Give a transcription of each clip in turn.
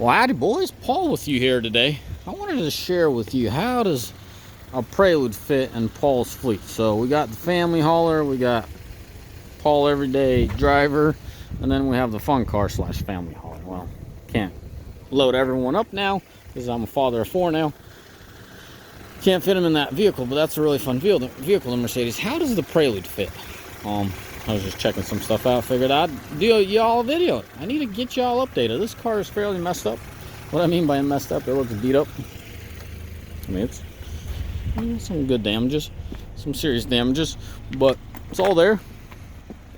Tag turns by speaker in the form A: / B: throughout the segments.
A: Well, howdy boys, Paul with you here today. I wanted to share with you how does a Prelude fit in Paul's fleet. So we got the family hauler, we got Paul everyday driver, and then we have the fun car slash family hauler. Well, can't load everyone up now because I'm a father of 4 now. Can't fit them in that vehicle, but that's a really fun vehicle in Mercedes. How does the Prelude fit? I was just checking some stuff out. Figured I'd do y'all a video. I need to get y'all updated. This car is fairly messed up. What I mean by messed up, it looks beat up. I mean, it's some good damages, some serious damages, but it's all there.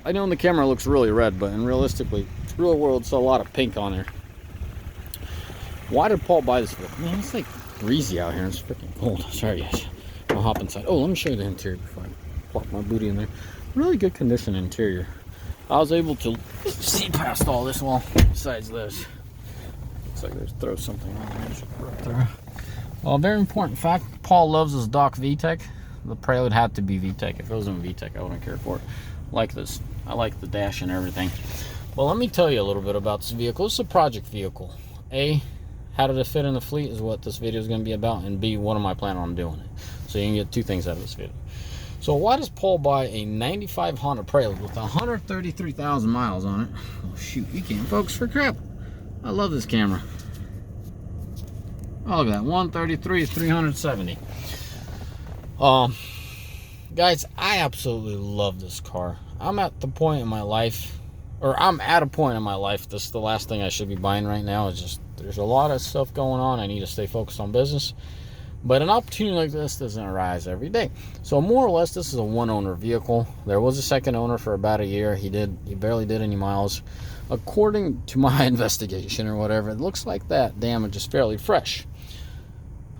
A: I know in the camera it looks really red, but in realistically, real world, it's a lot of pink on there. Why did Paul buy this vehicle? Man, it's like breezy out here. It's freaking cold. Sorry, guys. I'll hop inside. Oh, let me show you the interior before I plop my booty in there. Really good condition interior. I was able to see past all this wall. Besides this, looks like there's throw something on there. Well, very important fact: Paul loves his Dohc Vtec. The Prelude had to be Vtec. If it wasn't Vtec, I wouldn't care for it. Like this, I like the dash and everything. Well, let me tell you a little bit about this vehicle. It's a project vehicle. A, how did it fit in the fleet is what this video is going to be about, and B, what am I planning on doing it? So you can get 2 things out of this video. So why does Paul buy a 95 Honda Prelude with 133,000 miles on it? Oh shoot, you can't focus for crap. I love this camera. Oh, look at that, 133, 370. Guys, I absolutely love this car. I'm at a point in my life, this is the last thing I should be buying right now. It's just, there's a lot of stuff going on. I need to stay focused on business. But an opportunity like this doesn't arise every day. So more or less, this is a 1-owner vehicle. There was a second owner for about a year. He barely did any miles. According to my investigation or whatever, it looks like that damage is fairly fresh.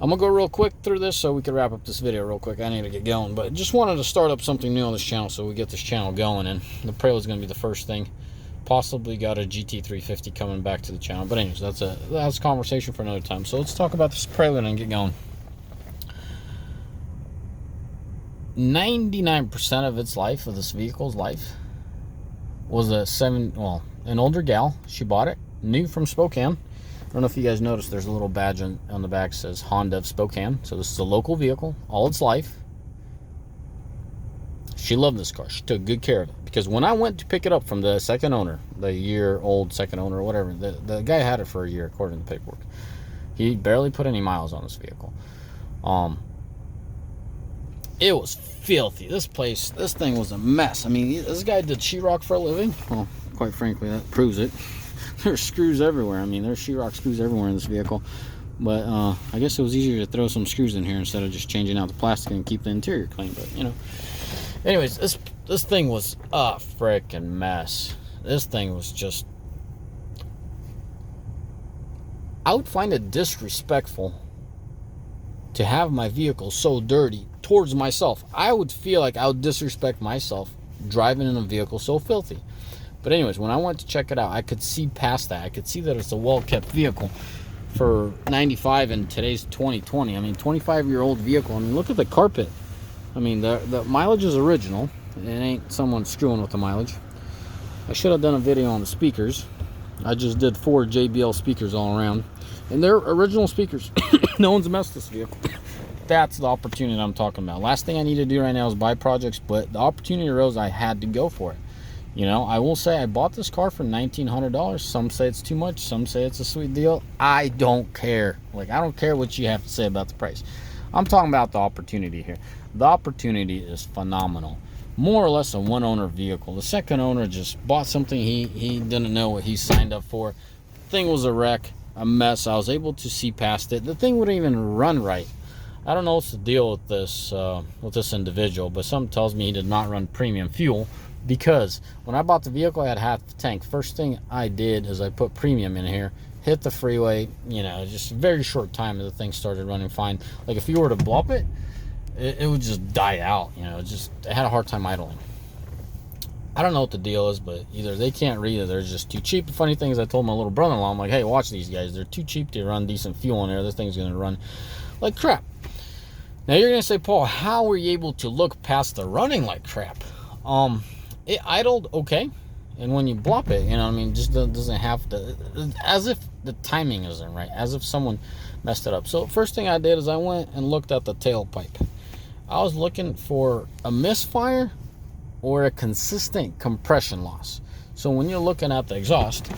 A: I'm gonna go real quick through this so we can wrap up this video real quick. I need to get going, but just wanted to start up something new on this channel so we get this channel going, and the Prelude is gonna be the first thing. Possibly got a GT350 coming back to the channel, but anyways, that's a conversation for another time. So let's talk about this Prelude and get going. 99% of its life, of this vehicle's life, was an older gal. She bought it new from Spokane. I don't know if you guys noticed, there's a little badge on the back that says Honda of Spokane. So this is a local vehicle all its life. She loved this car. She took good care of it, because when I went to pick it up from the second owner, the year-old second owner or whatever, the guy had it for a year according to the paperwork. He barely put any miles on this vehicle. It was filthy. This thing was a mess. I mean, this guy did sheetrock for a living. Well, quite frankly, that proves it. There's screws everywhere. I mean, there's sheetrock screws everywhere in this vehicle. But I guess it was easier to throw some screws in here instead of just changing out the plastic and keep the interior clean. But, you know. Anyways, this thing was a freaking mess. This thing was just... I would find it disrespectful to have my vehicle so dirty towards myself. I would feel like I would disrespect myself driving in a vehicle so filthy. But anyways, when I went to check it out, I could see past that. I could see that it's a well-kept vehicle for 95 in today's 2020. I mean, 25-year-old vehicle. I mean, look at the carpet. I mean, the mileage is original. It ain't someone screwing with the mileage. I should have done a video on the speakers. I just did 4 JBL speakers all around, and they're original speakers. No one's messed this vehicle. That's the opportunity I'm talking about. Last thing I need to do right now is buy projects, but the opportunity arose, I had to go for it. You know, I will say I bought this car for $1,900. Some say it's too much. Some say it's a sweet deal. I don't care. Like, I don't care what you have to say about the price. I'm talking about the opportunity here. The opportunity is phenomenal. More or less a 1-owner vehicle. The second owner just bought something he didn't know what he signed up for. Thing was a wreck, a mess. I was able to see past it. The thing wouldn't even run right. I don't know what's the deal with this individual, but something tells me he did not run premium fuel, because when I bought the vehicle, I had half the tank. First thing I did is I put premium in here, hit the freeway, you know, just a very short time and the thing started running fine. Like, if you were to blow up it would just die out, you know. It had a hard time idling. I don't know what the deal is, but either they can't read or they're just too cheap. The funny thing is, I told my little brother-in-law, I'm like, hey, watch these guys. They're too cheap to run decent fuel in there. This thing's going to run like crap. Now, you're going to say, Paul, how were you able to look past the running like crap? It idled okay. And when you blop it, you know what I mean, just doesn't have to, as if the timing isn't right, as if someone messed it up. So first thing I did is I went and looked at the tailpipe. I was looking for a misfire or a consistent compression loss. So when you're looking at the exhaust,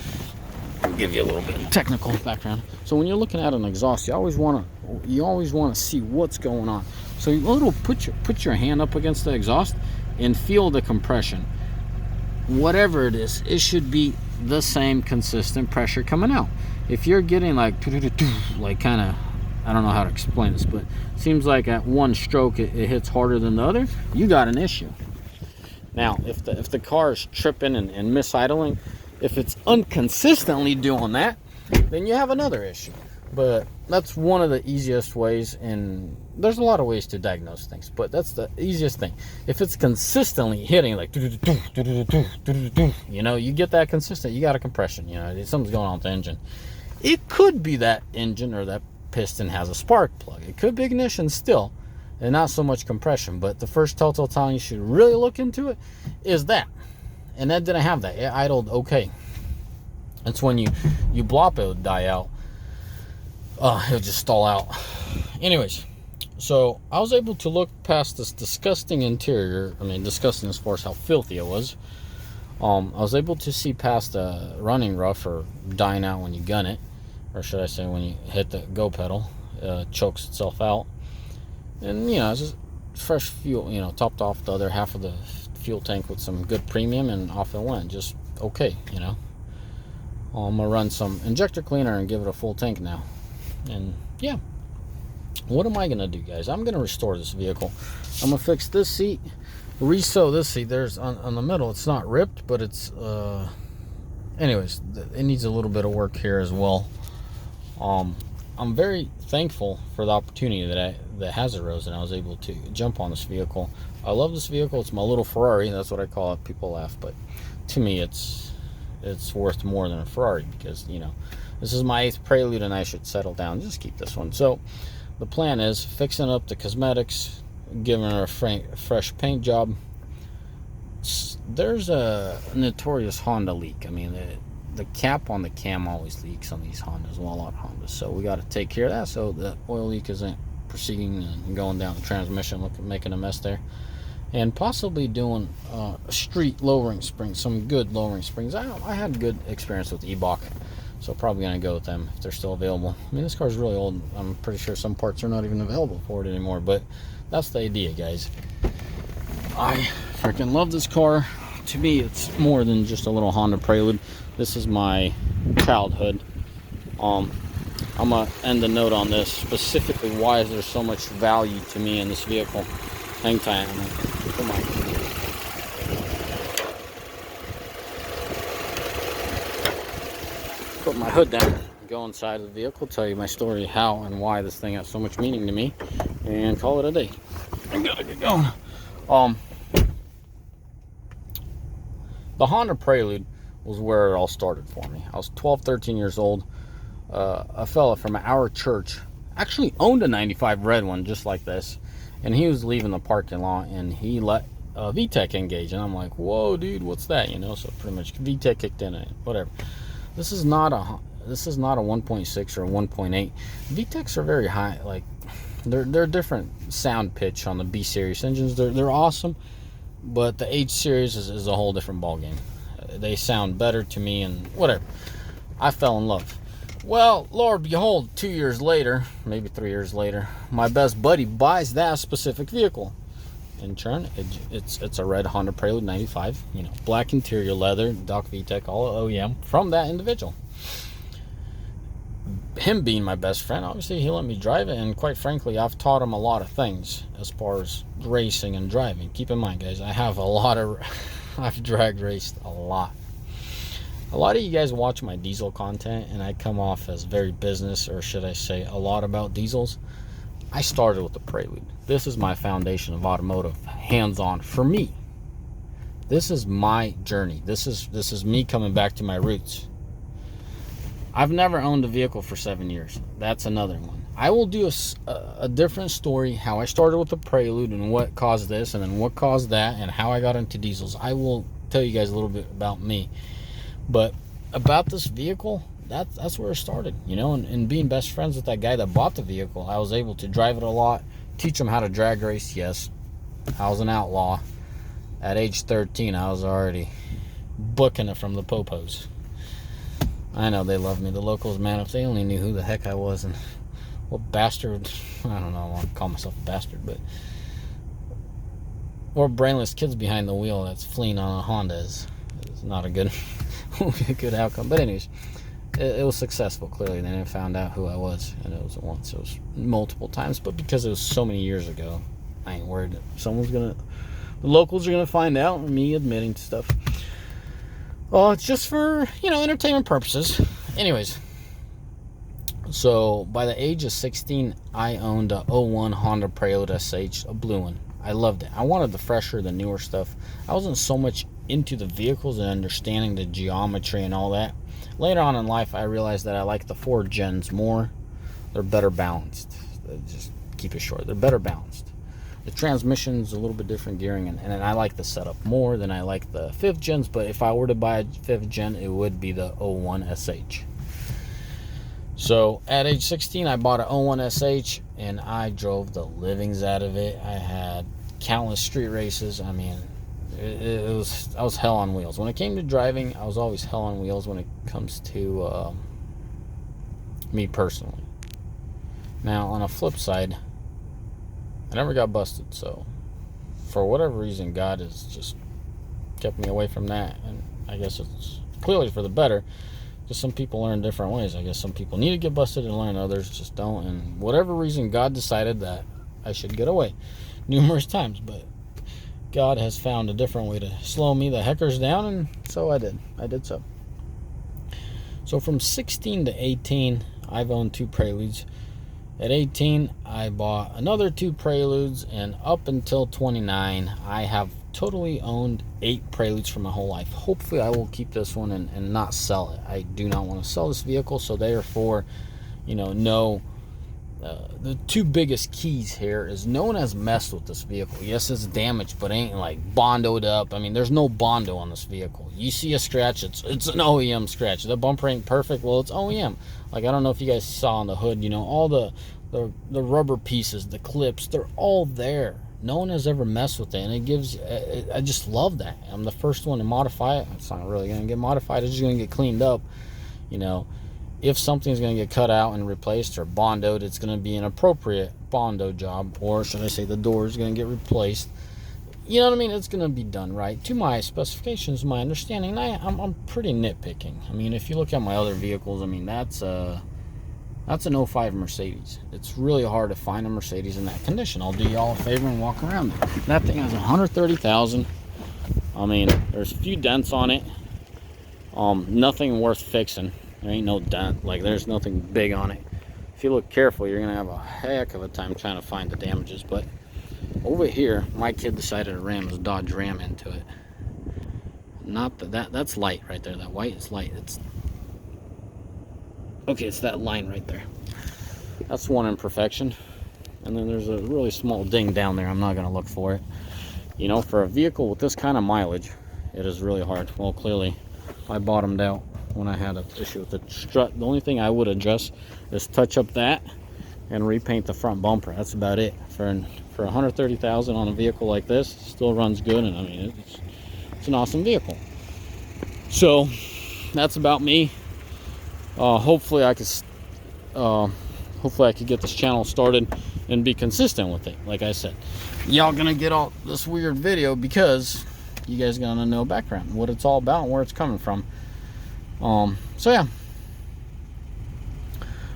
A: I'll give you a little bit of technical background. So when you're looking at an exhaust, you always want to see what's going on. So you put your hand up against the exhaust and feel the compression. Whatever it is, it should be the same consistent pressure coming out. If you're getting like kind of, I don't know how to explain this, but it seems like at one stroke it hits harder than the other, you got an issue. Now, if the car is tripping and misidling, if it's inconsistently doing that, then you have another issue. But that's one of the easiest ways, and there's a lot of ways to diagnose things, but that's the easiest thing. If it's consistently hitting like, you know, you get that consistent, you got a compression, you know, something's going on with the engine. It could be that engine or that piston has a spark plug. It could be ignition still, and not so much compression. But the first telltale sign you should really look into it is that. And that didn't have that. It idled okay. It's when you blop, it would die out. It would just stall out. Anyways, so I was able to look past this disgusting interior. I mean, disgusting as far as how filthy it was. I was able to see past the running rough or dying out when you gun it, or should I say when you hit the go pedal, chokes itself out. And you know, it's just fresh fuel, you know, topped off the other half of the fuel tank with some good premium, and off it went, just okay, you know. I'm gonna run some injector cleaner and give it a full tank now. And yeah, what am I gonna do, guys? I'm gonna restore this vehicle. I'm gonna fix this seat, resew this seat. There's on the middle, it's not ripped, but it's anyways, it needs a little bit of work here as well. I'm very thankful for the opportunity that has arose, and I was able to jump on this vehicle. I love this vehicle. It's my little Ferrari. That's what I call it. People laugh, but to me, it's worth more than a Ferrari, because, you know, this is my 8th Prelude, and I should settle down. Just keep this one. So the plan is fixing up the cosmetics, giving her a fresh paint job. There's a notorious Honda leak. I mean, the cap on the cam always leaks on these Hondas, well, a lot of Hondas. So we got to take care of that so the oil leak isn't proceeding and going down the transmission, making a mess there. And possibly doing a street lowering springs, some good lowering springs. I had good experience with Dohc, so probably going to go with them if they're still available. I mean, this car's really old. I'm pretty sure some parts are not even available for it anymore, but that's the idea, guys. I freaking love this car. To me, it's more than just a little Honda Prelude. This is my childhood. I'm gonna end the note on this, specifically why is there so much value to me in this vehicle. Hang tight. Come on. Put my hood down, go inside the vehicle, tell you my story, how and why this thing has so much meaning to me, and call it a day. I gotta get going. The Honda Prelude was where it all started for me. I was 12, 13 years old. A fella from our church actually owned a 95 red one just like this, and he was leaving the parking lot, and he let Vtec engage, and I'm like, whoa, dude, what's that? You know, so pretty much Vtec kicked in it, whatever. This is not a 1.6 or a 1.8. Vtecs are very high, like they're different sound pitch on the B series engines. They're awesome, but the H series is a whole different ballgame. They sound better to me, and whatever. I fell in love. Well, Lord behold, 2 years later, maybe 3 years later, my best buddy buys that specific vehicle. In turn, it's a red Honda Prelude 95, you know, black interior, leather, Dohc Vtec, all OEM from that individual. Him being my best friend, obviously he let me drive it, and quite frankly, I've taught him a lot of things as far as racing and driving. Keep in mind, guys, I've drag raced a lot. A lot of you guys watch my diesel content, and I come off as very business, or should I say a lot about diesels. I started with the Prelude. This is my foundation of automotive, hands-on for me. This is my journey. This is me coming back to my roots. I've never owned a vehicle for 7 years. That's another one. I will do a different story, how I started with the Prelude and what caused this and then what caused that and how I got into diesels. I will tell you guys a little bit about me. But about this vehicle, that's where it started, you know, and being best friends with that guy that bought the vehicle, I was able to drive it a lot, teach him how to drag race. Yes, I was an outlaw. At age 13, I was already booking it from the popos. I know they love me. The locals, man, if they only knew who the heck I was and what bastard, I don't know, I want to call myself a bastard, but or brainless kids behind the wheel that's fleeing on a Honda is not a good outcome. But anyways, it was successful. Clearly, then I found out who I was, and it wasn't once, it was multiple times. But because it was so many years ago, I ain't worried. The locals are gonna find out, me admitting to stuff. Well, it's just for, you know, entertainment purposes. Anyways, so by the age of 16, I owned a 01 Honda Prelude SH, a blue one. I loved it. I wanted the fresher, the newer stuff. I wasn't so much into the vehicles and understanding the geometry and all that. Later on in life, I realized that I like the 4 gens more. They're better balanced. Just keep it short. They're better balanced. The transmission's a little bit different gearing, and I like the setup more than I like the 5th gens, but if I were to buy a 5th gen, it would be the 01 SH. So at age 16, I bought a 01 SH, and I drove the livings out of it. I had countless street races. I mean, I was hell on wheels. When it came to driving, I was always hell on wheels when it comes to me personally. Now, on a flip side, I never got busted, so for whatever reason, God has just kept me away from that, and I guess it's clearly for the better, because some people learn different ways. I guess some people need to get busted and learn, others just don't, and whatever reason, God decided that I should get away numerous times, but God has found a different way to slow me the heckers down, and so I did so. So from 16 to 18, I've owned 2 Preludes. At 18, I bought another 2 Preludes, and up until 29, I have totally owned 8 Preludes for my whole life. Hopefully, I will keep this one and not sell it. I do not want to sell this vehicle, so therefore, you know, the 2 biggest keys here is no one has messed with this vehicle. Yes, it's damaged, but it ain't like bondoed up. I mean, there's no bondo on this vehicle. You see a scratch, it's an OEM scratch. The bumper ain't perfect, well, it's OEM. Like, I don't know if you guys saw on the hood, you know, all the rubber pieces, the clips, they're all there. No one has ever messed with it, and it gives, I just love that. I'm the first one to modify it. It's not really going to get modified, it's just going to get cleaned up. You know, if something's going to get cut out and replaced or bondoed, it's going to be an appropriate bondo job, or should I say the door is going to get replaced. You know what I mean? It's going to be done right to my specifications, my understanding. And I'm pretty nitpicking. I mean, if you look at my other vehicles, I mean, that's an 05 Mercedes. It's really hard to find a Mercedes in that condition. I'll do y'all a favor and walk around it. That thing has 130,000. I mean, there's a few dents on it. Nothing worth fixing. There ain't no dent. Like, there's nothing big on it. If you look careful, you're going to have a heck of a time trying to find the damages. But over here, my kid decided to ram his Dodge Ram into it. Not that's light right there. That white is light. It's okay. It's that line right there. That's one imperfection. And then there's a really small ding down there. I'm not going to look for it. You know, for a vehicle with this kind of mileage, it is really hard. Well, clearly, I bottomed out when I had an issue with the strut. The only thing I would address is touch up that and repaint the front bumper. That's about it. For 130,000 on a vehicle like this, it still runs good, and I mean, it's an awesome vehicle. So that's about me. Hopefully I could get this channel started and be consistent with it. Like I said, y'all gonna get all this weird video because you guys gonna know background, what it's all about, and where it's coming from. So yeah,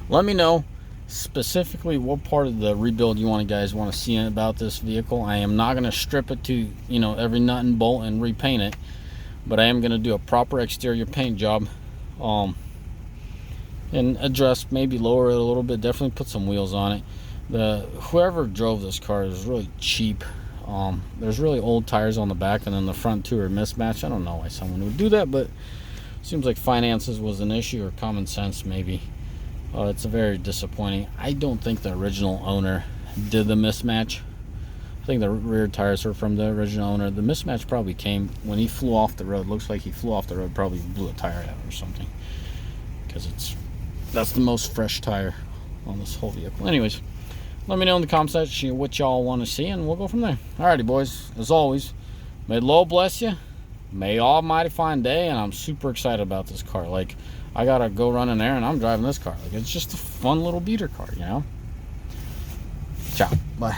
A: let me know specifically what part of the rebuild you guys want to see about this vehicle. I am not going to strip it to, you know, every nut and bolt and repaint it, but I am going to do a proper exterior paint job, and address, maybe lower it a little bit, definitely put some wheels on it. Whoever drove this car is really cheap. There's really old tires on the back, and then the front 2 are mismatched. I don't know why someone would do that, but it seems like finances was an issue, or common sense maybe. It's very disappointing. I don't think the original owner did the mismatch. I think the rear tires are from the original owner. The mismatch probably came when he flew off the road. Looks like he flew off the road, probably blew a tire out or something, because that's the most fresh tire on this whole vehicle. Anyways, let me know in the comment section what y'all want to see, and we'll go from there. Alrighty, boys. As always, may the Lord bless you. May Almighty find day, and I'm super excited about this car. Like, I gotta go run in there, and I'm driving this car. Like, it's just a fun little beater car, you know. Ciao. Bye.